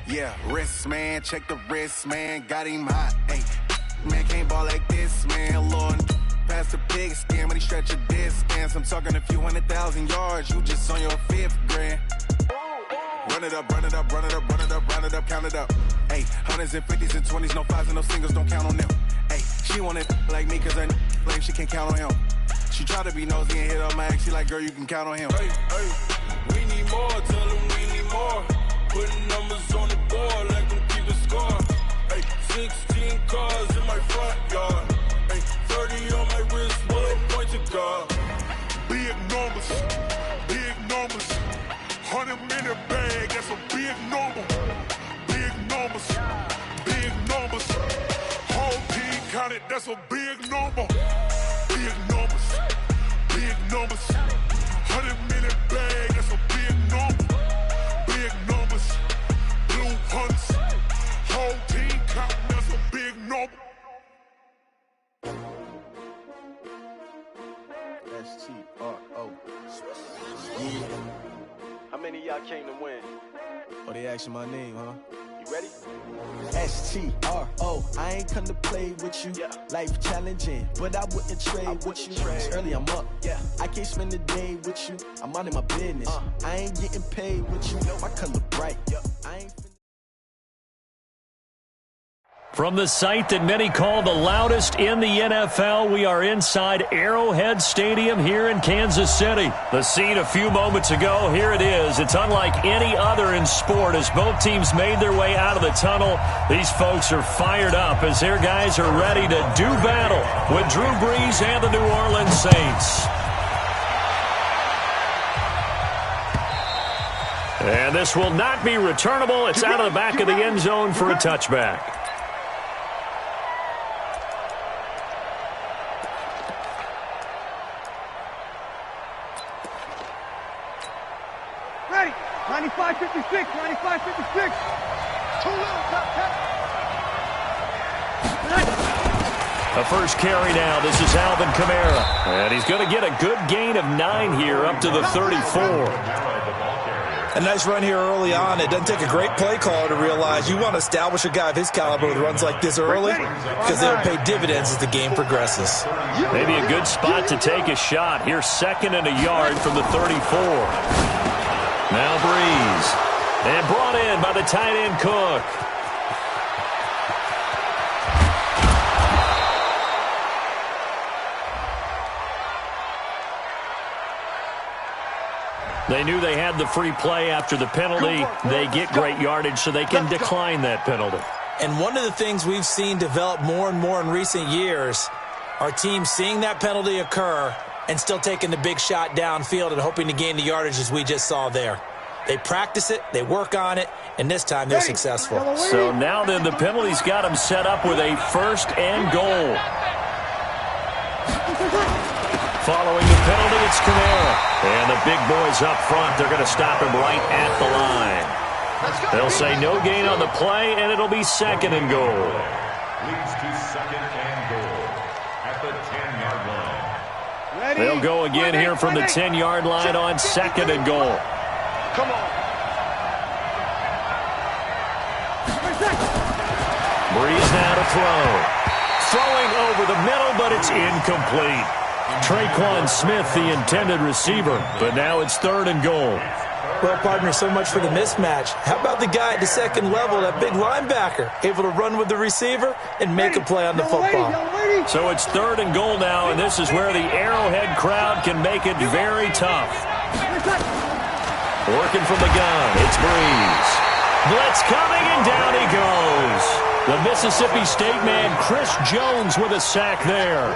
Yeah, wrist, man, check the wrist, man, got him hot. Hey, man, can't ball like this, man. Lord, past the pig skin, when he stretch a distance. I'm talking a few 100,000 yards, you just on your 5th grand. Run it up, run it up, run it up, run it up, run it up, count it up. Hey, hundreds and 50s and 20s, no 5s and no singles, don't count on them. Hey, she want it like me, cause her flame, she can't count on him. She try to be nosy and hit up my ex, she like, girl, you can count on him. Hey, hey, we need more, tell them we need more. Putting numbers on the board, like them keep a score. Hey, 16 cars in my front yard. Hey, 30 on my wrist, one point to guard. Big numbers, 100-minute bag, that's a big number. Big numbers, whole team counted, that's a big number. Big numbers, 100-minute bag, that's a big number. Big numbers, blue hunts, whole team counting, that's a big number. S-T-R-O. How many of y'all came to win? Oh, they asking my name, huh? You ready? S-T-R-O. I ain't come to play with you. Yeah. Life challenging, but I wouldn't trade with you. It's early, I'm up. Yeah. I can't spend the day with you. I'm minding my business. I ain't getting paid with you. My color bright. I ain't From the site that many call the loudest in the NFL, we are inside Arrowhead Stadium here in Kansas City. The scene a few moments ago, here it is. It's unlike any other in sport as both teams made their way out of the tunnel. These folks are fired up as their guys are ready to do battle with Drew Brees and the New Orleans Saints. And this will not be returnable. It's out of the back of the end zone for a touchback. Ready, 95-56, 95-56. Too low, The first carry now. This is Alvin Kamara. And he's going to get a good gain of 9 here up to the 34. A nice run here early on. It doesn't take a great play caller to realize you want to establish a guy of his caliber with runs like this early because they'll pay dividends as the game progresses. Maybe a good spot to take a shot. Here's 2nd and a yard from the 34. Now Brees. And brought in by the tight end Cook. They knew they had the free play after the penalty. They get great yardage so they can decline that penalty. And one of the things we've seen develop more and more in recent years are teams seeing that penalty occur and still taking the big shot downfield and hoping to gain the yardage as we just saw there. They practice it, they work on it, and this time they're successful. So now then the penalty's got them set up with a 1st and goal. Following the penalty, it's Torneo. And the big boys up front, they're going to stop him right at the line. They'll say no gain on the play, and it'll be 2nd and goal. Leads to 2nd and goal at the 10-yard line. They'll go again here from the 10-yard line on 2nd and goal. Come on. Brees now to throw. Throwing over the middle, but it's incomplete. Traquan Smith, the intended receiver, but now it's 3rd and goal. Well, partner, so much for the mismatch. How about the guy at the 2nd level, that big linebacker, able to run with the receiver and make a play on the football? So it's 3rd and goal now, and this is where the Arrowhead crowd can make it very tough. Working from the gun, it's Brees. Blitz coming, and down he goes. The Mississippi State man, Chris Jones, with a sack there.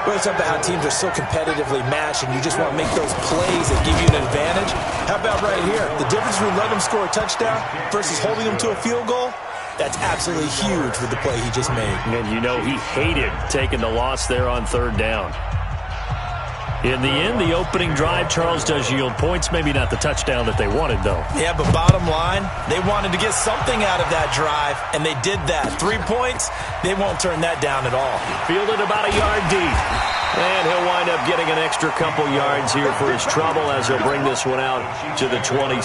Well, it's about how teams are so competitively matched, and you just want to make those plays that give you an advantage. How about right here? The difference between letting them score a touchdown versus holding them to a field goal, that's absolutely huge with the play he just made. And you know he hated taking the loss there on 3rd down. In the end, the opening drive, Charles, does yield points. Maybe not the touchdown that they wanted, though. Yeah, but bottom line, they wanted to get something out of that drive, and they did that. 3 points, they won't turn that down at all. Fielded about a yard deep. And he'll wind up getting an extra couple yards here for his trouble as he'll bring this one out to the 27.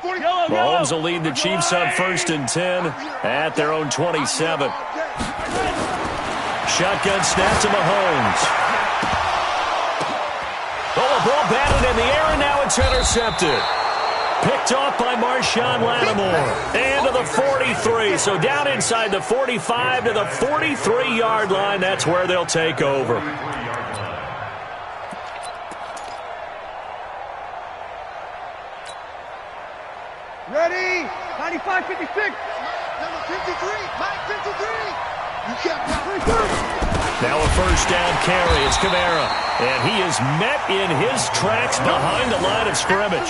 Mahomes will lead the Chiefs on 1st and 10 at their own 27. Shotgun snap to Mahomes. Oh, a ball batted in the air, and now it's intercepted. Picked off by Marshawn Lattimore. And to the 43. So down inside the 45 to the 43-yard line. That's where they'll take over. Ready? 95-56. Number 53. Mike 53. You can't now a first down carry. It's Kamara. And he is met in his tracks behind the line of scrimmage.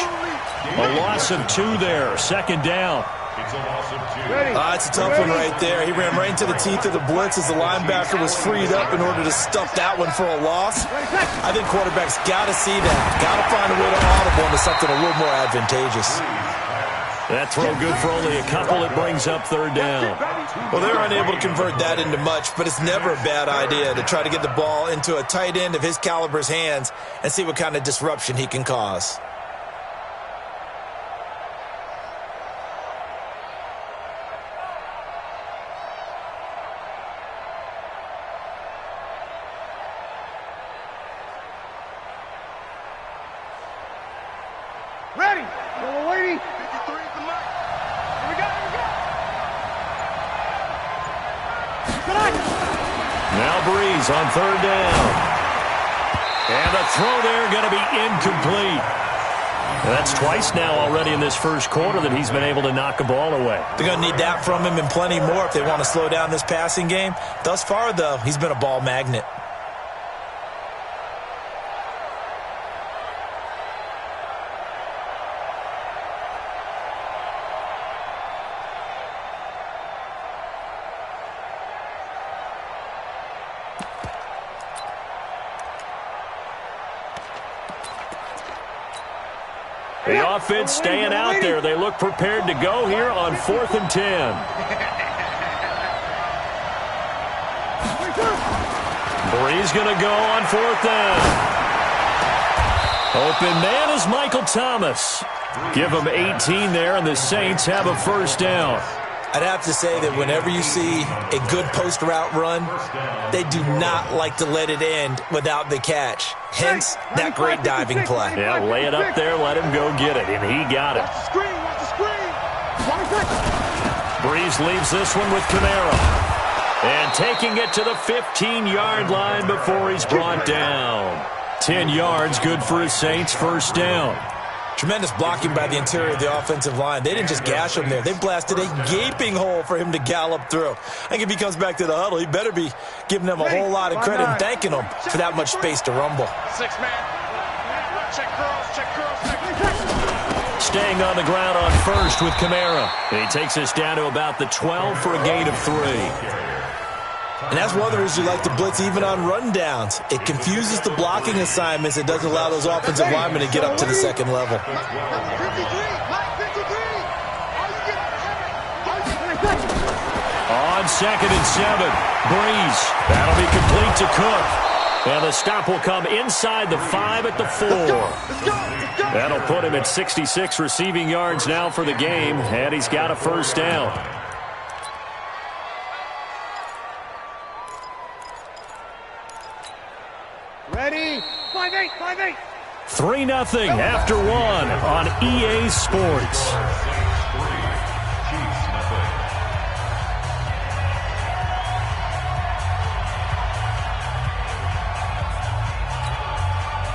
A loss of 2 there. 2nd down. It's a loss of 2. It's a tough one right there. He ran right into the teeth of the blitz as the linebacker was freed up in order to stuff that one for a loss. I think quarterbacks got to see that. Got to find a way to audible into something a little more advantageous. That throw good for only a couple. It brings up 3rd down. Well, they're unable to convert that into much, but it's never a bad idea to try to get the ball into a tight end of his caliber's hands and see what kind of disruption he can cause. Ready? Yellow lady. 53 at the mark. Here we go, here we go. Now Breeze on 3rd down. And the throw there going to be incomplete. And that's twice now already in this first quarter that he's been able to knock a ball away. They're going to need that from him and plenty more if they want to slow down this passing game. Thus far, though, he's been a ball magnet. The offense staying out there. They look prepared to go here on 4th and 10. Breeze going to go on 4th down. Open man is Michael Thomas. Give him 18 there, and the Saints have a first down. I'd have to say that whenever you see a good post route run, they do not like to let it end without the catch. Hence, that great diving play. Yeah, lay it up there, let him go get it, and he got it. Breeze leaves this one with Kamara. And taking it to the 15-yard line before he's brought down. 10 yards, good for his Saints, first down. Tremendous blocking by the interior of the offensive line. They didn't just gash him there. They blasted a gaping hole for him to gallop through. I think if he comes back to the huddle, he better be giving them a whole lot of credit and thanking them for that much space to rumble. 6-man. Check girls, check girls, check. Staying on the ground on 1st with Kamara. And he takes us down to about the 12 for a gain of 3. And that's one of the reasons you like to blitz even on rundowns. It confuses the blocking assignments. It doesn't allow those offensive linemen to get up to the second level. On 2nd and 7, Breeze. That'll be complete to Cook. And the stop will come inside the 5 at the 4. That'll put him at 66 receiving yards now for the game, and he's got a first down. Ready? 5-8, 5-8. 3-0 after 1 on EA Sports.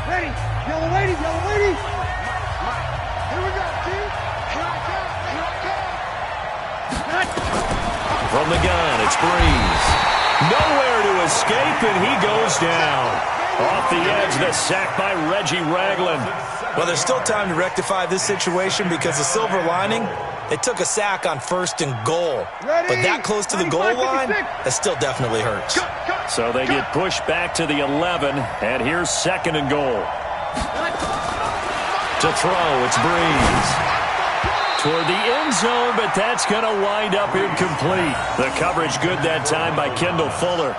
Ready? Yellow lady, yellow lady. Here we go, team. Here I come, From the gun, it's Breeze. Nowhere to escape, and he goes down. Off the edge, the sack by Reggie Ragland. Well, there's still time to rectify this situation because the silver lining, they took a sack on 1st and goal. But that close to the goal line, that still definitely hurts. So they get pushed back to the 11, and here's 2nd and goal. To throw, it's Breeze. toward the end zone, but that's going to wind up incomplete. The coverage good that time by Kendall Fuller.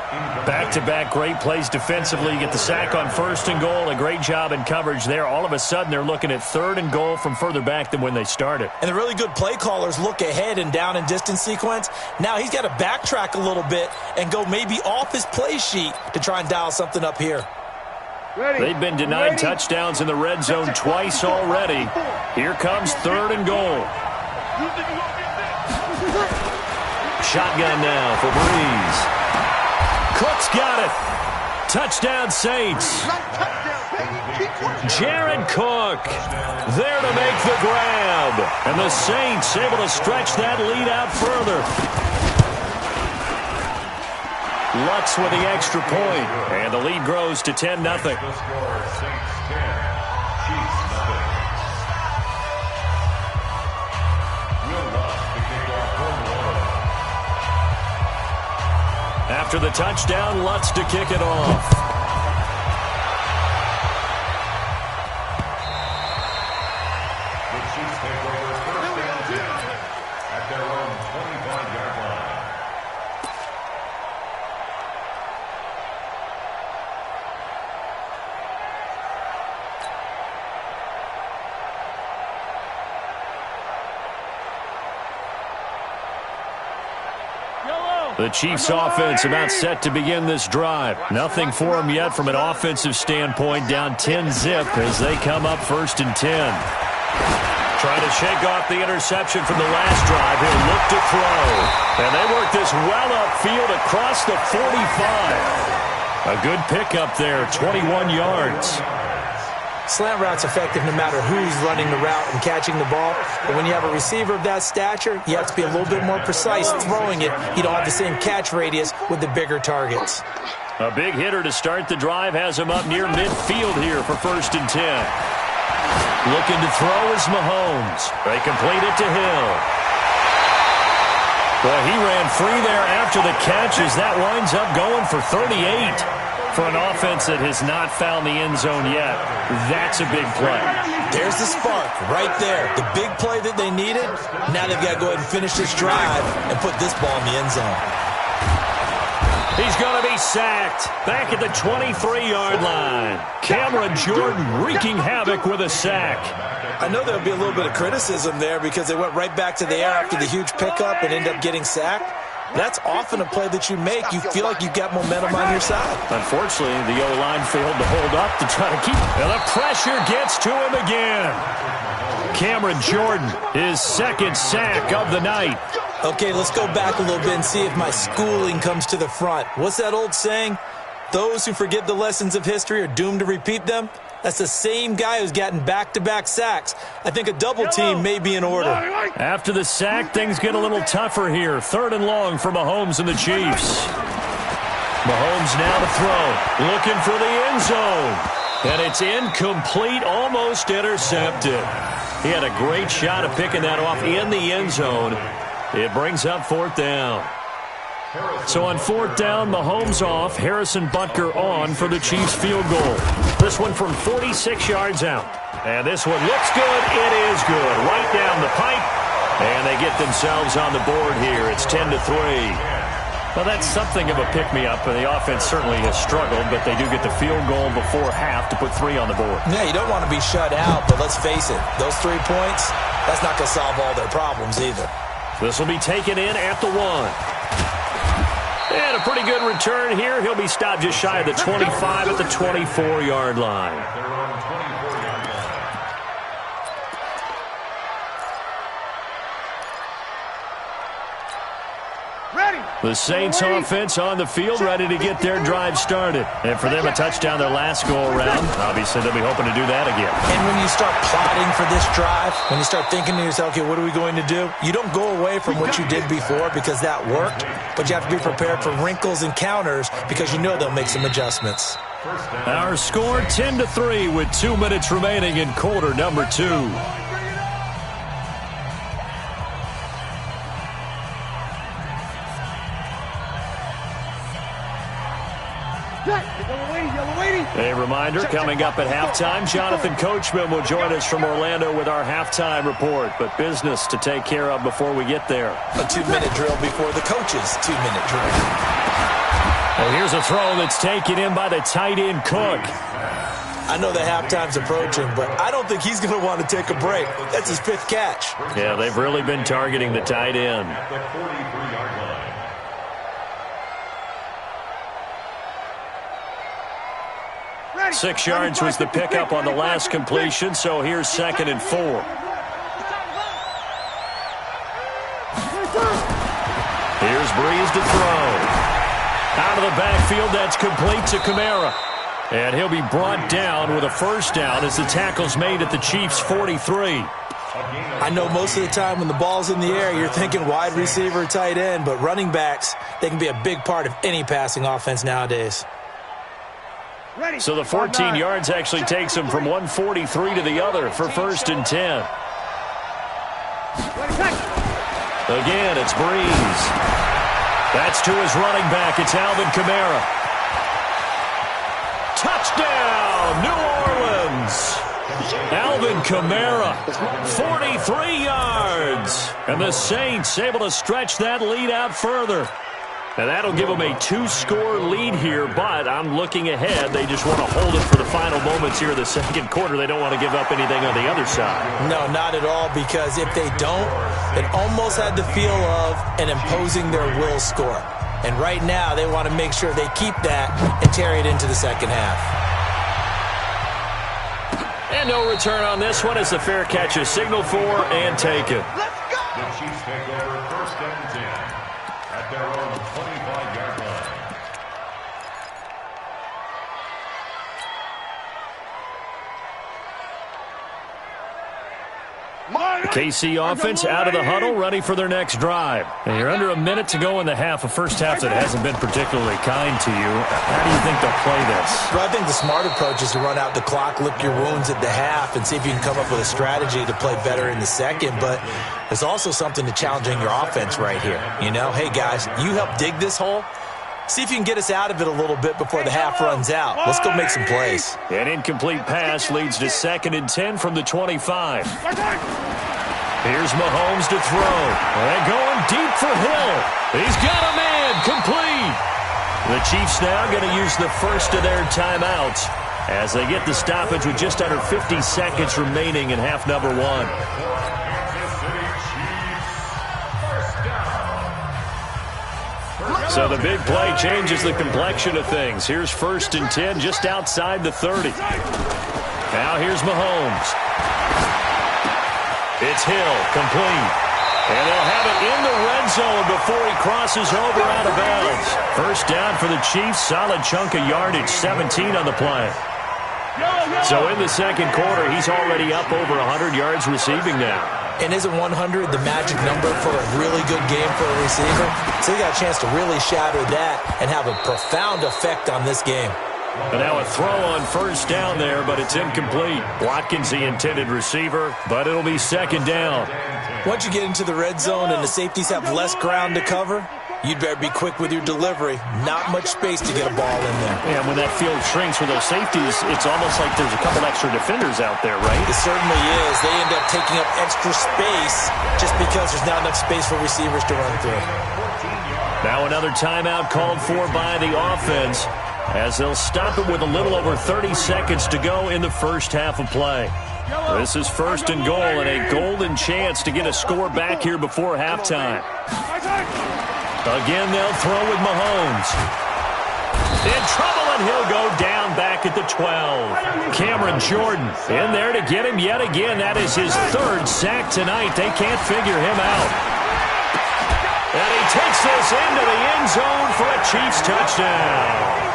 Back-to-back great plays defensively. You get the sack on 1st and goal. A great job in coverage there. All of a sudden, they're looking at 3rd and goal from further back than when they started. And the really good play callers look ahead and down and distance sequence. Now he's got to backtrack a little bit and go maybe off his play sheet to try and dial something up here. They've been denied touchdowns in the red zone twice already. Here comes 3rd and goal. Shotgun now for Breeze. Cook's got it. Touchdown Saints. Jared Cook there to make the grab. And the Saints able to stretch that lead out further. Lutz with the extra point, and the lead grows to 10-0. After the touchdown, Lutz to kick it off. The Chiefs take over 1st and 10 at their own 25-yard line. The Chiefs offense about set to begin this drive. Nothing for them yet from an offensive standpoint. Down 10-zip as they come up 1st and 10. Trying to shake off the interception from the last drive. He'll look to throw. And they work this well upfield across the 45. A good pickup there, 21 yards. Slant route's effective no matter who's running the route and catching the ball. But when you have a receiver of that stature, you have to be a little bit more precise throwing it. You don't have the same catch radius with the bigger targets. A big hitter to start the drive has him up near midfield here for 1st and 10. Looking to throw is Mahomes. They complete it to Hill. Boy, he ran free there after the catch as that winds up going for 38. For an offense that has not found the end zone yet, that's a big play. There's the spark right there. The big play that they needed. Now they've got to go ahead and finish this drive and put this ball in the end zone. He's going to be sacked. Back at the 23-yard line. Cameron Jordan wreaking havoc with a sack. I know there'll be a little bit of criticism there because they went right back to the air after the huge pickup and ended up getting sacked. That's often a play that you make. You feel like you've got momentum on your side. Unfortunately, the O-line failed to hold up to try to keep. And the pressure gets to him again. Cameron Jordan, his 2nd sack of the night. Okay, let's go back a little bit and see if my schooling comes to the front. What's that old saying? Those who forget the lessons of history are doomed to repeat them. That's the same guy who's gotten back-to-back sacks. I think a double team may be in order. After the sack, things get a little tougher here. 3rd and long for Mahomes and the Chiefs. Mahomes now to throw. Looking for the end zone. And it's incomplete, almost intercepted. He had a great shot at picking that off in the end zone. It brings up 4th down. So on 4th down, Mahomes off, Harrison Butker on for the Chiefs field goal. This one from 46 yards out. And this one looks good. It is good. Right down the pipe. And they get themselves on the board here. It's 10-3. Well, that's something of a pick-me-up. The offense certainly has struggled, but they do get the field goal before half to put 3 on the board. Yeah, you don't want to be shut out, but let's face it. Those 3 points, that's not going to solve all their problems either. This will be taken in at the 1. And a pretty good return here. He'll be stopped just shy of the 25 at the 24-yard line. The Saints offense on the field, ready to get their drive started. And for them, a touchdown their last go-around. Obviously, they'll be hoping to do that again. And when you start plotting for this drive, when you start thinking to yourself, okay, what are we going to do? You don't go away from what you did before because that worked, but you have to be prepared for wrinkles and counters because you know they'll make some adjustments. Our score, 10-3 with 2 minutes remaining in quarter number 2. A reminder, coming up at halftime, Jonathan Coachman will join us from Orlando with our halftime report. But business to take care of before we get there. A 2-minute drill before the coach's 2-minute drill. And here's a throw that's taken in by the tight end Cook. I know the halftime's approaching, but I don't think he's going to want to take a break. That's his 5th catch. Yeah, they've really been targeting the tight end. At the 43-yard line. 6 yards was the pickup on the last completion, so here's 2nd and 4. Here's Breeze to throw. Out of the backfield, that's complete to Kamara. And he'll be brought down with a first down as the tackle's made at the Chiefs' 43. I know most of the time when the ball's in the air, you're thinking wide receiver, tight end, but running backs, they can be a big part of any passing offense nowadays. So the 14 yards actually takes him from 143 to the other for 1st and 10. Again, it's Breeze. That's to his running back. It's Alvin Kamara. Touchdown, New Orleans. Alvin Kamara, 43 yards. And the Saints able to stretch that lead out further. And that'll give them a 2-score lead here, but I'm looking ahead. They just want to hold it for the final moments here in the 2nd quarter. They don't want to give up anything on the other side. No, not at all, because if they don't, it almost had the feel of an imposing their will score. And right now, they want to make sure they keep that and carry it into the 2nd half. And no return on this one as the fair catch is signaled for and taken. The Chiefs take over 1st and 10 at their own 25-yard line. KC offense out of the huddle, ready for their next drive. And you're under a minute to go in the half, a first half that hasn't been particularly kind to you. How do you think they'll play this? Well, I think the smart approach is to run out the clock, lick your wounds at the half, and see if you can come up with a strategy to play better in the 2nd. But there's also something to challenging your offense right here. You know, hey, guys, you help dig this hole. See if you can get us out of it a little bit before the half runs out. Let's go make some plays. An incomplete pass leads to 2nd and 10 from the 25. Here's Mahomes to throw. And going deep for Hill. He's got a man complete. The Chiefs now going to use the first of their timeouts as they get the stoppage with just under 50 seconds remaining in half number 1. So the big play changes the complexion of things. Here's 1st and 10 just outside the 30. Now here's Mahomes. It's Hill, complete. And they'll have it in the red zone before he crosses over out of bounds. First down for the Chiefs, solid chunk of yardage, 17 on the play. So in the 2nd quarter, he's already up over 100 yards receiving now. And isn't 100 the magic number for a really good game for a receiver? So he got a chance to really shatter that and have a profound effect on this game. And now a throw on first down there, but it's incomplete. Watkins the intended receiver, but it'll be 2nd down. Once you get into the red zone and the safeties have less ground to cover, you'd better be quick with your delivery. Not much space to get a ball in there. Yeah, when that field shrinks for those safeties, it's almost like there's a couple extra defenders out there, right? It certainly is. They end up taking up extra space just because there's not enough space for receivers to run through. Now another timeout called for by the offense as they'll stop it with a little over 30 seconds to go in the first half of play. This is 1st and goal and a golden chance to get a score back here before halftime. Again, they'll throw with Mahomes. In trouble, and he'll go down back at the 12. Cameron Jordan in there to get him yet again. That is his 3rd sack tonight. They can't figure him out. And he takes this into the end zone for a Chiefs touchdown.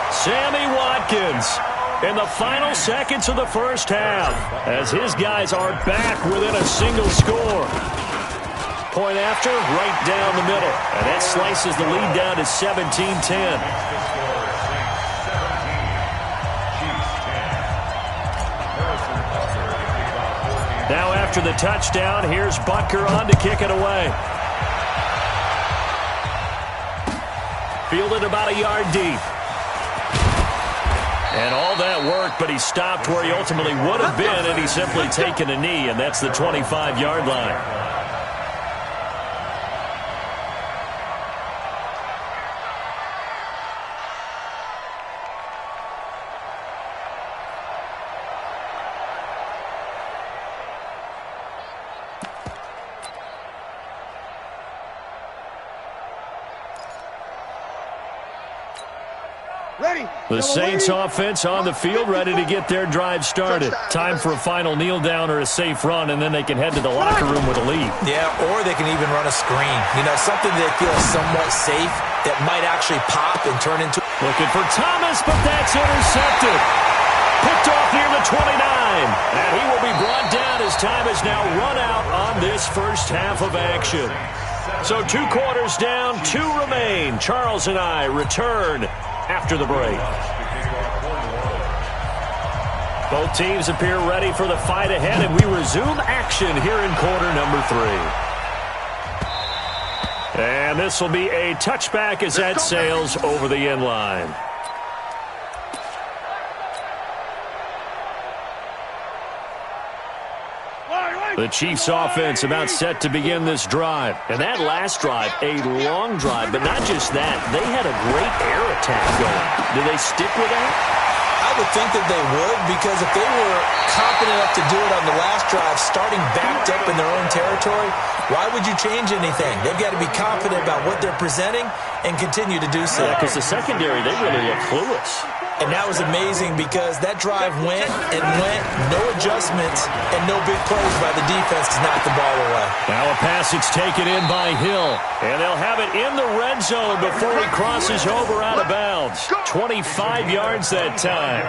Sammy Watkins in the final seconds of the first half as his guys are back within a single score. Point after, right down the middle. And that slices the lead down to 17-10. Now after the touchdown, here's Butker on to kick it away. Fielded about a yard deep. And all that work, but he stopped where he ultimately would have been, and he's simply taken a knee, and that's the 25-yard line. The Saints offense on the field, ready to get their drive started. Time for a final kneel down or a safe run, and then they can head to the locker room with a lead. Yeah, or they can even run a screen. You know, something they feel somewhat safe that might actually pop and turn into... Looking for Thomas, but that's intercepted. Picked off near the 29. And he will be brought down as time has now run out on this first half of action. So 2 quarters down, 2 remain. Charles and I return after the break. Both teams appear ready for the fight ahead, and we resume action here in quarter number 3. And this will be a touchback as that sails over the end line. The Chiefs offense about set to begin this drive. And that last drive, a long drive, but not just that. They had a great air attack going. Do they stick with that? I would think that they would, because if they were confident enough to do it on the last drive, starting backed up in their own territory, why would you change anything? They've got to be confident about what they're presenting and continue to do so. Yeah, because the secondary, they really look clueless. And that was amazing because that drive went and went, no adjustments, and no big plays by the defense to knock the ball away. Now a pass that's taken in by Hill. And they'll have it in the red zone before he crosses over out of bounds. 25 yards that time.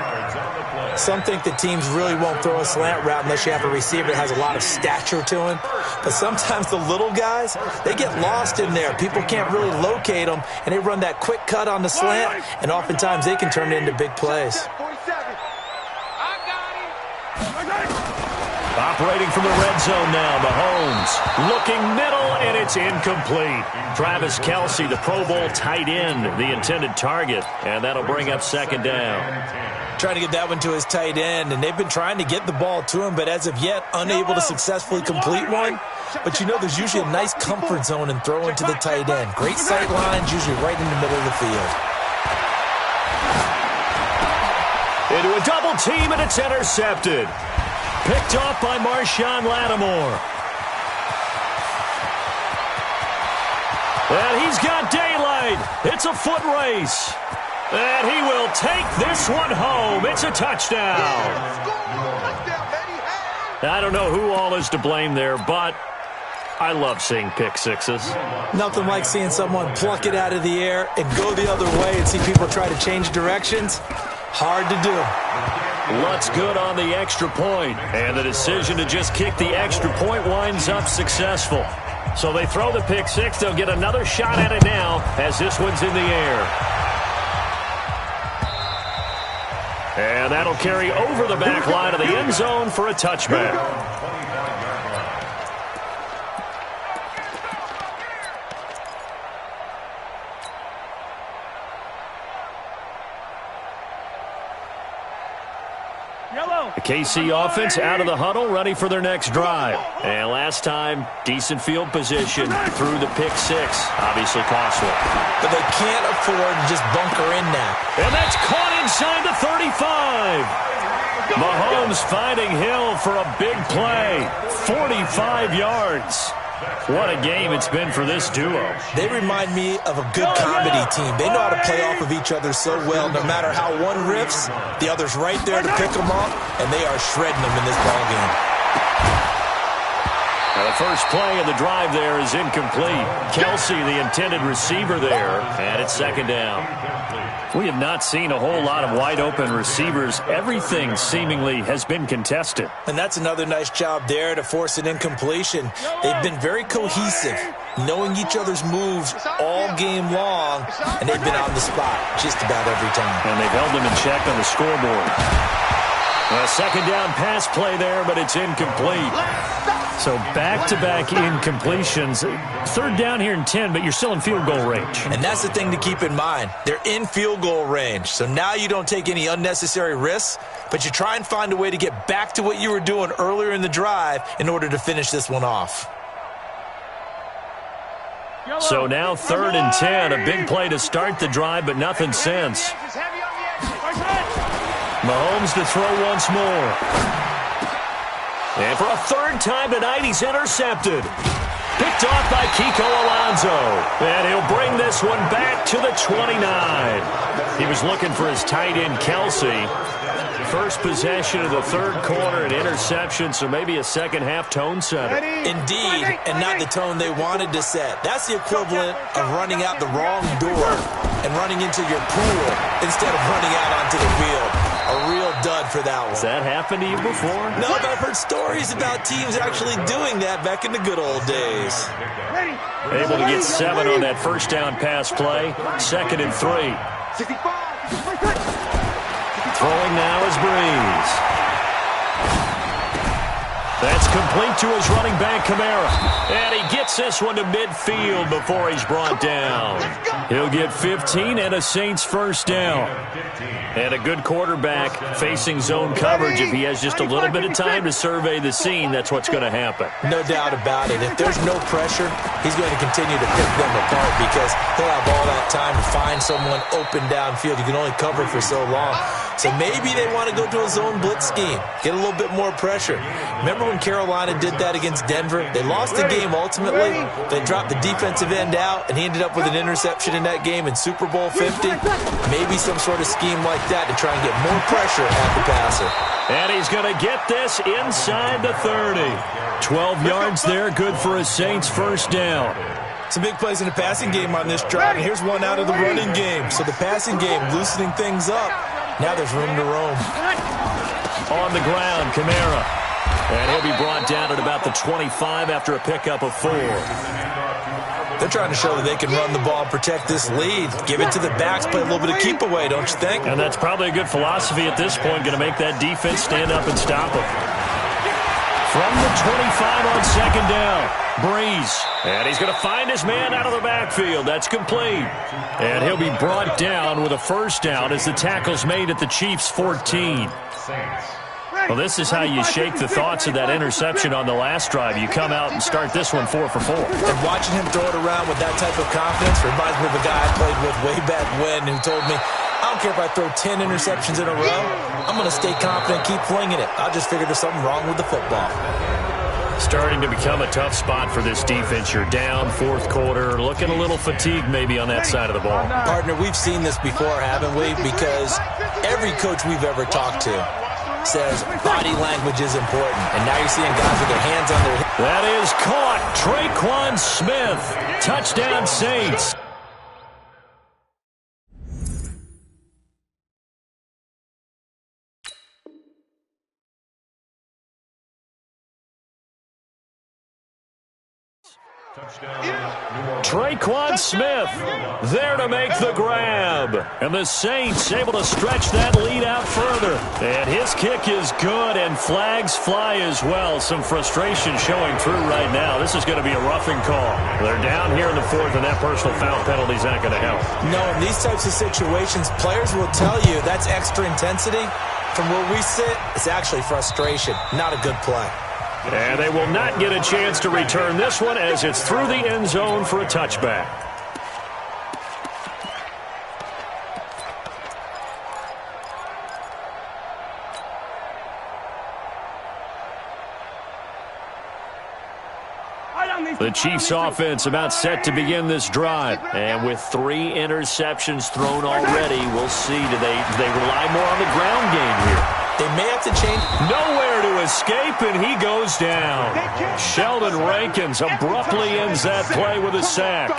Some think that teams really won't throw a slant route unless you have a receiver that has a lot of stature to him. But sometimes the little guys, they get lost in there. People can't really locate them, and they run that quick cut on the slant, and oftentimes they can turn it into big plays. Operating from the red zone now, Mahomes looking middle, and it's incomplete. Travis Kelce, the Pro Bowl tight end, the intended target, and that'll bring up second down. Trying to get that one to his tight end, and they've been trying to get the ball to him, but as of yet, unable to successfully complete one. But you know, there's usually a nice comfort zone in throwing to the tight end. Great sight lines, usually right in the middle of the field. Into a double team, and it's intercepted. Picked off by Marshawn Lattimore. And he's got daylight. It's a foot race. And he will take this one home. It's a touchdown. I don't know who all is to blame there, but I love seeing pick sixes. Nothing like seeing someone pluck it out of the air and go the other way and see people try to change directions. Hard to do. Lutz good on the extra point, and the decision to just kick the extra point winds up successful. So they throw the pick six. They'll get another shot at it now as this one's in the air. And that'll carry over the back line of the end zone for a touchback. The KC offense out of the huddle, ready for their next drive. And last time, decent field position through the pick six. Obviously costly. But they can't afford to just bunker in now. And that's caught inside the 35. Mahomes finding Hill for a big play. 45 yards. What a game it's been for this duo. They remind me of a good comedy team. They know how to play off of each other so well. No matter how one riffs, the other's right there to pick them up, and they are shredding them in this ballgame. Now the first play of the drive there is incomplete. Kelce, the intended receiver there, and it's second down. We have not seen a whole lot of wide-open receivers. Everything seemingly has been contested. And that's another nice job there to force an incompletion. They've been very cohesive, knowing each other's moves all game long, and they've been on the spot just about every time. And they've held them in check on the scoreboard. A second down pass play there, but it's incomplete. So back-to-back incompletions. Third down here in 10, but you're still in field goal range. And that's the thing to keep in mind. They're in field goal range. So now you don't take any unnecessary risks, but you try and find a way to get back to what you were doing earlier in the drive in order to finish this one off. So now 3rd and 10, a big play to start the drive, but nothing since. Mahomes to throw once more. And for a 3rd time tonight, he's intercepted. Picked off by Kiko Alonso. And he'll bring this one back to the 29. He was looking for his tight end, Kelsey. First possession of the 3rd quarter, an interception, so maybe a second-half tone setter. Indeed, and not the tone they wanted to set. That's the equivalent of running out the wrong door and running into your pool instead of running out onto the field. A real dud for that one. Has that happened to you before? No, but I've heard stories about teams actually doing that back in the good old days. Able to get 7 on that first down pass play. 2nd and 3. Throwing now is Breeze. That's complete to his running back, Kamara. And he gets this one to midfield before he's brought down. He'll get 15 and a Saints first down. And a good quarterback facing zone coverage. If he has just a little bit of time to survey the scene, that's what's going to happen. No doubt about it. If there's no pressure, he's going to continue to pick them apart because he'll have all that time to find someone open downfield. You can only cover for so long. So maybe they want to go to a zone blitz scheme, get a little bit more pressure. Remember when Carolina did that against Denver? They lost the game ultimately. They dropped the defensive end out, and he ended up with an interception in that game in Super Bowl 50. Maybe some sort of scheme like that to try and get more pressure at the passer. And he's going to get this inside the 30. 12 yards there, good for a Saints first down. Some big plays in the passing game on this drive, and here's one out of the running game. So the passing game loosening things up. Now there's room to roam. On the ground, Kamara. And he'll be brought down at about the 25 after a pickup of 4. They're trying to show that they can run the ball and protect this lead. Give it to the backs, play a little bit of keep away, don't you think? And that's probably a good philosophy at this point, going to make that defense stand up and stop them. From the 25 on 2nd down, Breeze. And he's going to find his man out of the backfield. That's complete. And he'll be brought down with a first down as the tackle's made at the Chiefs' 14. Well, this is how you shake the thoughts of that interception on the last drive. You come out and start this one 4 for 4. And watching him throw it around with that type of confidence reminds me of a guy I played with way back when who told me, I don't care if I throw 10 interceptions in a row. I'm going to stay confident and keep flinging it. I just figured there's something wrong with the football. Starting to become a tough spot for this defense. You're down 4th quarter, looking a little fatigued maybe on that side of the ball. Partner, we've seen this before, haven't we? Because every coach we've ever talked to says body language is important. And now you're seeing guys with their hands on their hips. That is caught. Traquan Smith. Touchdown Saints. Traquan Smith there to make the grab. And the Saints able to stretch that lead out further. And his kick is good, and flags fly as well. Some frustration showing through right now. This is going to be a roughing call. They're down here in the 4th, and that personal foul penalty is not going to help. No, in these types of situations, players will tell you that's extra intensity. From where we sit, it's actually frustration. Not a good play. And they will not get a chance to return this one as it's through the end zone for a touchback. The Chiefs offense about set to begin this drive. And with 3 interceptions thrown already, we'll see. Do they rely more on the ground game here? They may have to change. Nowhere to escape, and he goes down. Sheldon Rankins abruptly ends that play with a sack.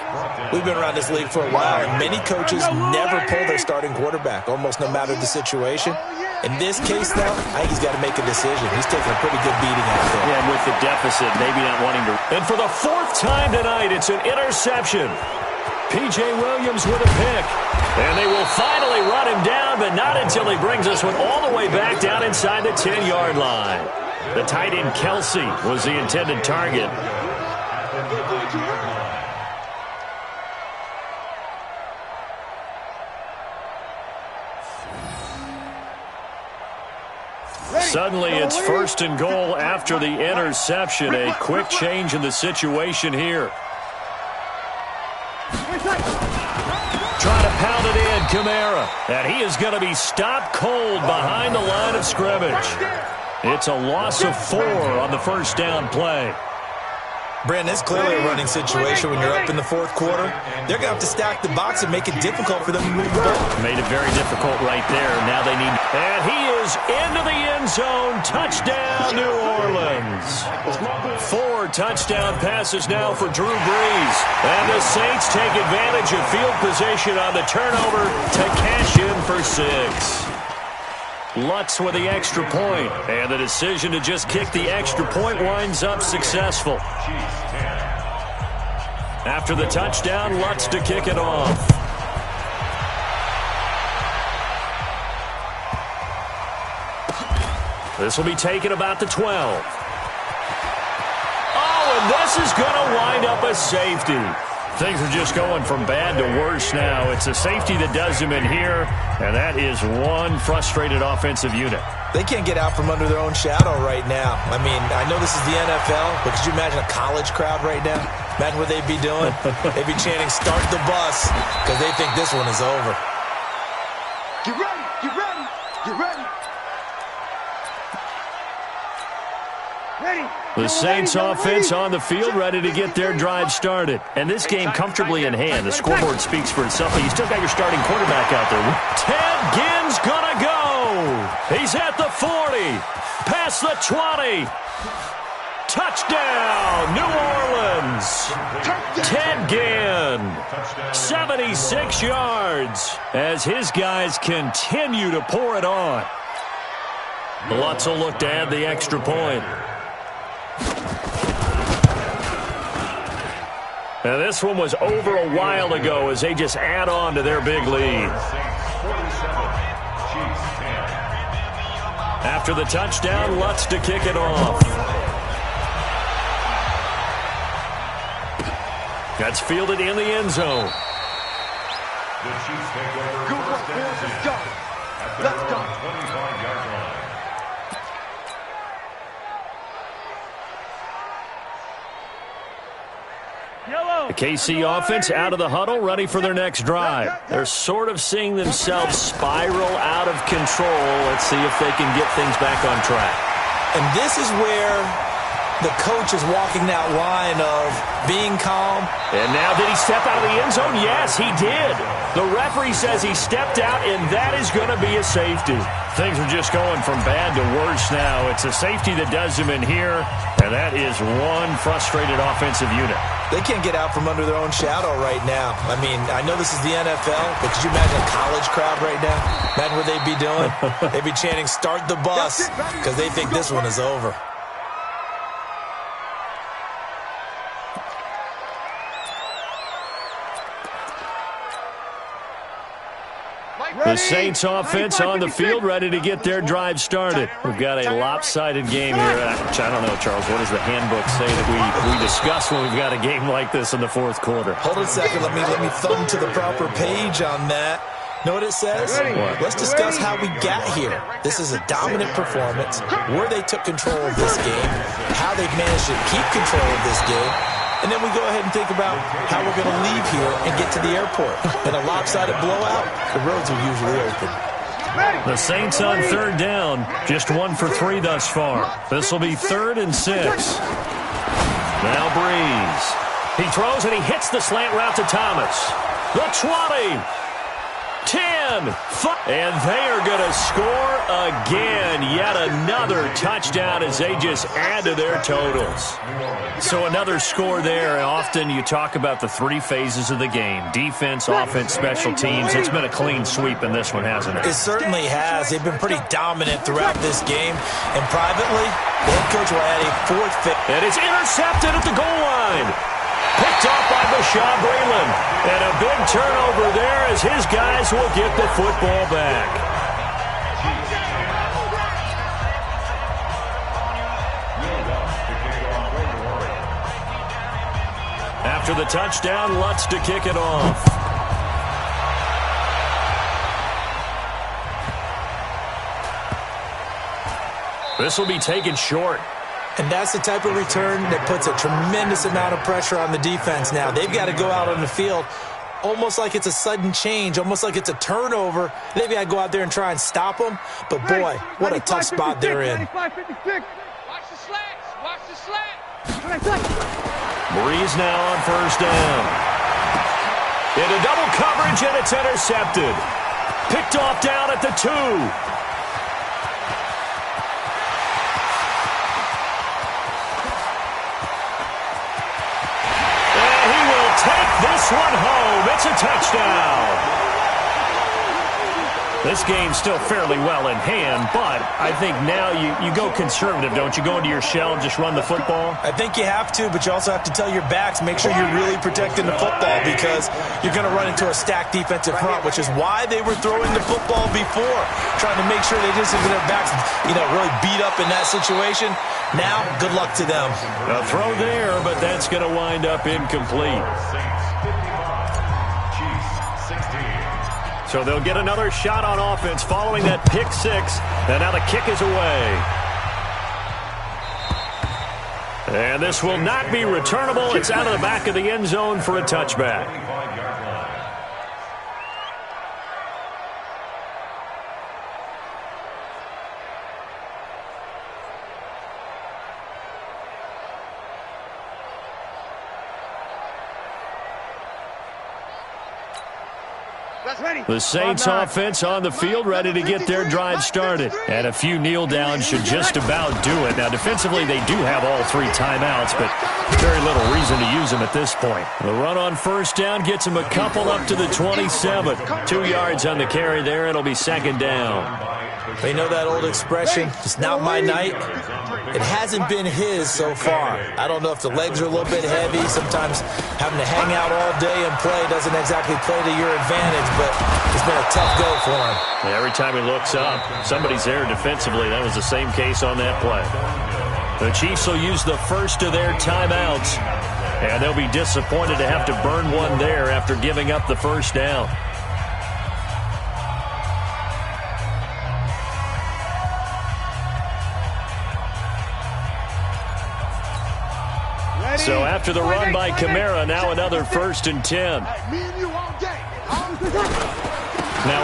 We've been around this league for a while, and many coaches never pull their starting quarterback, almost no matter the situation. In this case, though, I think he's got to make a decision. He's taking a pretty good beating out there. Yeah, and with the deficit, maybe not wanting to. And for the 4th time tonight, it's an interception. P.J. Williams with a pick. And they will finally run him down, but not until he brings us one all the way back down inside the 10-yard line. The tight end Kelsey was the intended target. Suddenly, it's first and goal after the interception. A quick change in the situation here. Trying to pound it in, Kamara. And he is going to be stopped cold behind the line of scrimmage. It's a loss of 4 on the first down play. Brandon, it's clearly a running situation when you're up in the fourth quarter. They're going to have to stack the box and make it difficult for them to move the ball. Made it very difficult right there. Now they need... And he is into the end zone. Touchdown, New Orleans. 4 touchdown passes now for Drew Brees. And the Saints take advantage of field position on the turnover to cash in for 6. Lutz with the extra point, and the decision to just kick the extra point winds up successful. After the touchdown, Lutz to kick it off. This will be taken about the 12. Oh, and this is going to wind up a safety. Things are just going from bad to worse now. It's a safety that does him in here, and that is one frustrated offensive unit. They can't get out from under their own shadow right now. I mean, I know this is the NFL, but could you imagine a college crowd right now? Imagine what they'd be doing. They'd be chanting, "Start the bus," because they think this one is over. Get ready, get ready, get ready. The Saints offense on the field, ready to get their drive started. And this game comfortably in hand. The scoreboard speaks for itself, but you still got your starting quarterback out there. Ted Ginn's gonna go. He's at the 40, past the 20. Touchdown, New Orleans. Ted Ginn, 76 yards, as his guys continue to pour it on. Lutz will look to add the extra point. Now this one was over a while ago as they just add on to their big lead. After the touchdown, Lutz to kick it off. That's fielded in the end zone. The Chiefs take over first and 10 at their own 25-yard line. The KC offense out of the huddle, ready for their next drive. They're sort of seeing themselves spiral out of control. Let's see if they can get things back on track. And this is where the coach is walking that line of being calm. And now, did he step out of the end zone? Yes, he did. The referee says he stepped out, and that is going to be a safety. Things are just going from bad to worse now. It's a safety that does him in here, and that is one frustrated offensive unit. They can't get out from under their own shadow right now. I mean, I know this is the NFL, but could you imagine a college crowd right now? Imagine what they'd be doing. They'd be chanting, "Start the bus," because they think this one is over. The Saints offense on the field, ready to get their drive started. We've got a lopsided game here. I don't know, Charles, what does the handbook say that we discuss when we've got a game like this in the fourth quarter? Hold on a second. Let me thumb to the proper page on that. Know what it says? What? Let's discuss how we got here. This is a dominant performance, where they took control of this game, how they've managed to keep control of this game, and then we go ahead and think about how we're going to leave here and get to the airport. In a lopsided blowout, the roads are usually open. The Saints on third down, just 1 for 3 thus far. This will be 3rd and 6. Now Brees. He throws and he hits the slant route to Thomas. The 20. 10, 5, and they are going to score again. Yet another touchdown as they just add to their totals. So another score there. Often you talk about the 3 phases of the game: defense, offense, special teams. It's been a clean sweep in this one, hasn't it? It certainly has. They've been pretty dominant throughout this game. And privately, the head coach will add a 4th phase. And it's intercepted at the goal line. Picked off by Bashaw Breeland. And a big turnover there as his guys will get the football back. after the touchdown, Lutz to kick it off. This will be taken short. And that's the type of return that puts a tremendous amount of pressure on the defense now. They've got to go out on the field almost like it's a sudden change, almost like it's a turnover. They've got to go out there and try and stop them. But, boy, what a tough spot they're in. Watch the slats. Watch the slats. Breeze now on first down. Into double coverage, and it's intercepted. Picked off down at the 2. This one home. It's a touchdown. This game's still fairly well in hand, but I think now you go conservative, don't you? Go into your shell and just run the football? I think you have to, but you also have to tell your backs, make sure you're really protecting the football because you're going to run into a stacked defensive front, which is why they were throwing the football before, trying to make sure they just get their backs, really beat up in that situation. Now, good luck to them. A throw there, but that's going to wind up incomplete. So they'll get another shot on offense following that pick six. And now the kick is away. And this will not be returnable. It's out of the back of the end zone for a touchback. The Saints offense on the field, ready to get their drive started. And a few kneel downs should just about do it. Now, defensively, they do have all 3 timeouts, but very little reason to use them at this point. The run on first down gets them a couple up to the 27. 2 yards on the carry there. It'll be second down. They know that old expression, it's not my night. It hasn't been his so far. I don't know if the legs are a little bit heavy. Sometimes having to hang out all day and play doesn't exactly play to your advantage, but it's been a tough go for him. Yeah, every time he looks up, somebody's there defensively. That was the same case on that play. The Chiefs will use the first of their timeouts, and they'll be disappointed to have to burn one there after giving up the first down. So after the run by Kamara, now another 1st and 10. Now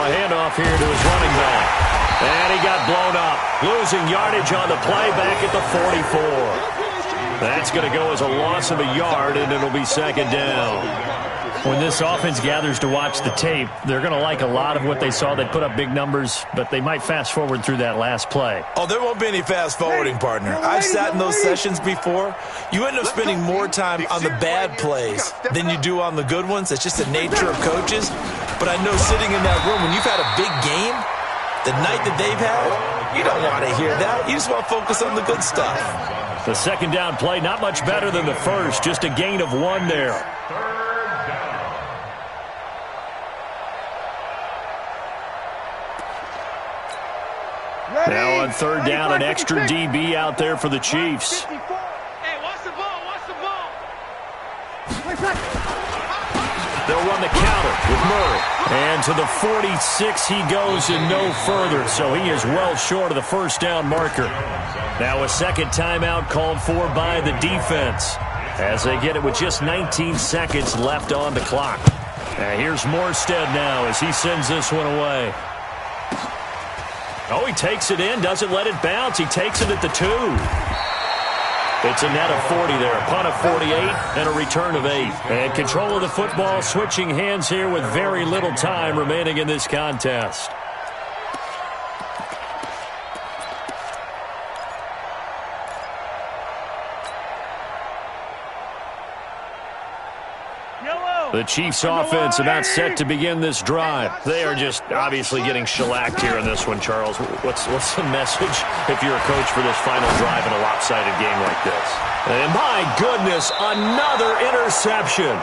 a handoff here to his running back. And he got blown up. Losing yardage on the play back at the 44. That's going to go as a loss of a yard, and it'll be second down. When this offense gathers to watch the tape, they're going to like a lot of what they saw. They put up big numbers, but they might fast forward through that last play. Oh, there won't be any fast forwarding, partner. I've sat in those sessions before. You end up spending more time on the bad plays than you do on the good ones. It's just the nature of coaches. But I know sitting in that room, when you've had a big game, the night that they've had, you don't want to hear that. You just want to focus on the good stuff. The second down play, not much better than the first. Just a gain of 1 there. Now on third down, an extra DB out there for the Chiefs. Hey, watch the ball, watch the ball. They'll run the counter with Murray. And to the 46 he goes and no further, so he is well short of the first down marker. Now a second timeout called for by the defense as they get it with just 19 seconds left on the clock. Now here's Morstead now as he sends this one away. Oh, he takes it in, doesn't let it bounce. He takes it at the 2. It's a net of 40 there, a punt of 48, and a return of 8. And control of the football, switching hands here with very little time remaining in this contest. The Chiefs offense about set to begin this drive. They are just obviously getting shellacked here in this one, Charles. What's the message if you're a coach for this final drive in a lopsided game like this? And my goodness, another interception.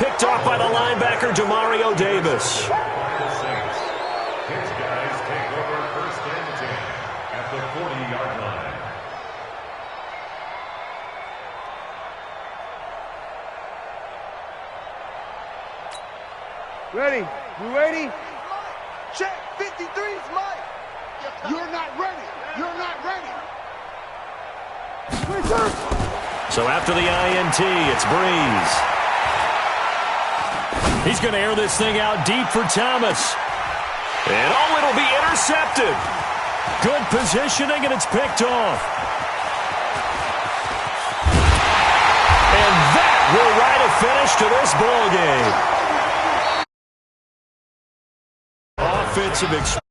Picked off by the linebacker, Demario Davis. Guys take over 1st and 10 at the 40-yard line. Ready? You ready? Check. 53 is Mike. You're not ready. You're not ready. So after the INT, it's Breeze. He's going to air this thing out deep for Thomas. And oh, it'll be intercepted. Good positioning, and it's picked off. And that will write a finish to this ball game. Offensive